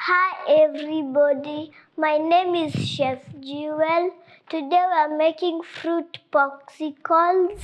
Hi everybody, my name is Chef Jewel. Today we are making fruit popsicles.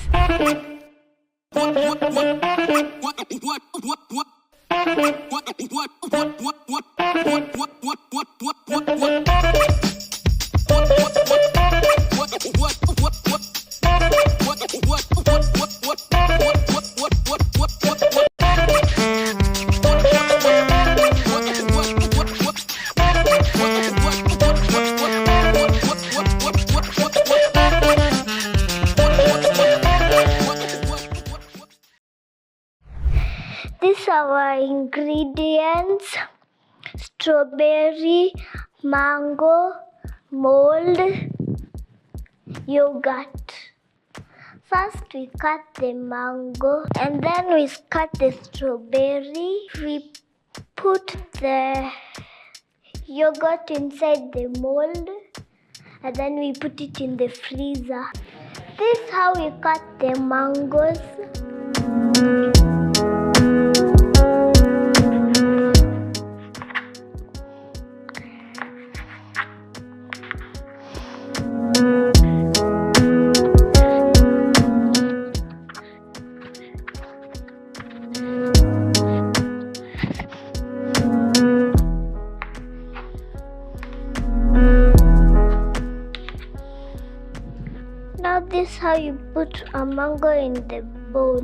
These are our ingredients: strawberry, mango, mold, yogurt. First we cut the mango and then we cut the strawberry. We put the yogurt inside the mold and then we put it in the freezer. This is how we cut the mangoes. Now this is how you put a mango in the bowl.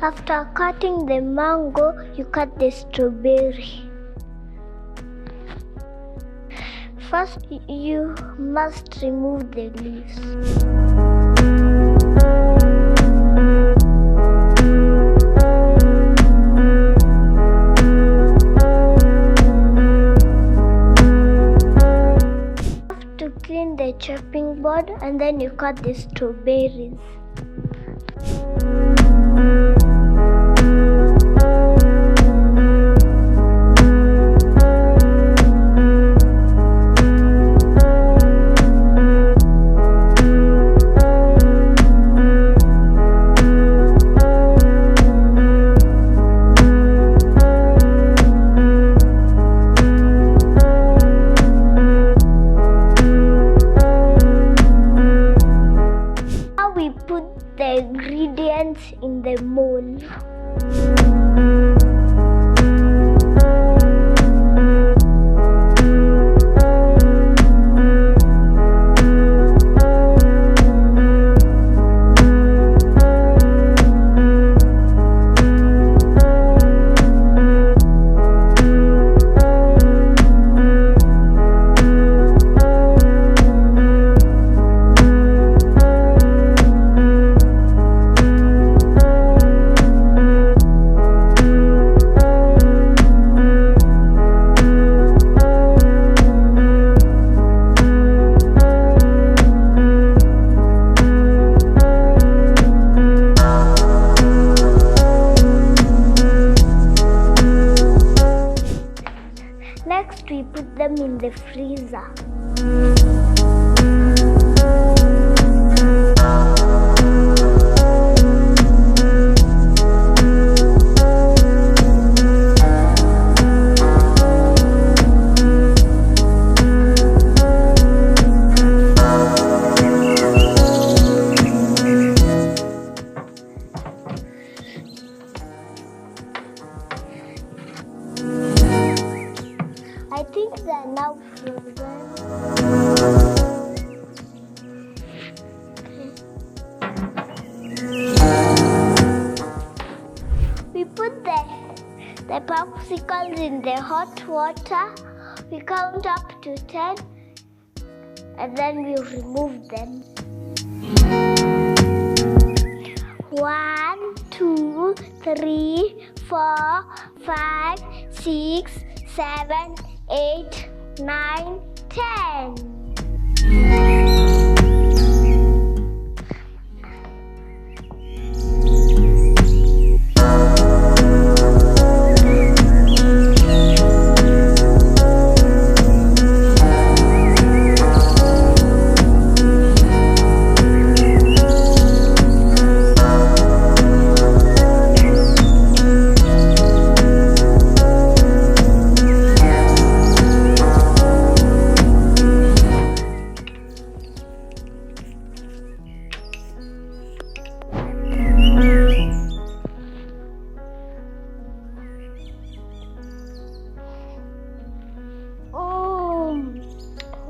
After cutting the mango, you cut the strawberry. First, you must remove the leaves. Clean the chopping board and then you cut the strawberries. Put the ingredients in the mold. Next, we put them in the freezer. I think they are now frozen. We put the popsicles in the hot water. We count up to 10 and then we remove them. 1, 2, 3, 4, 5, 6, 7, 8, 9, 10.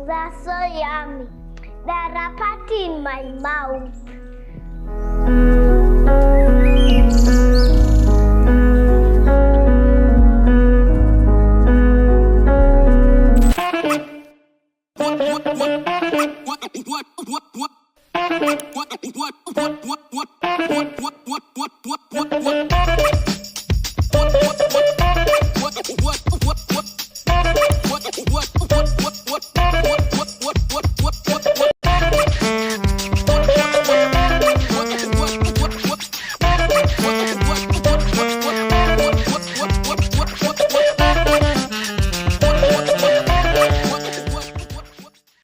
They're so yummy. They're a party in my mouth.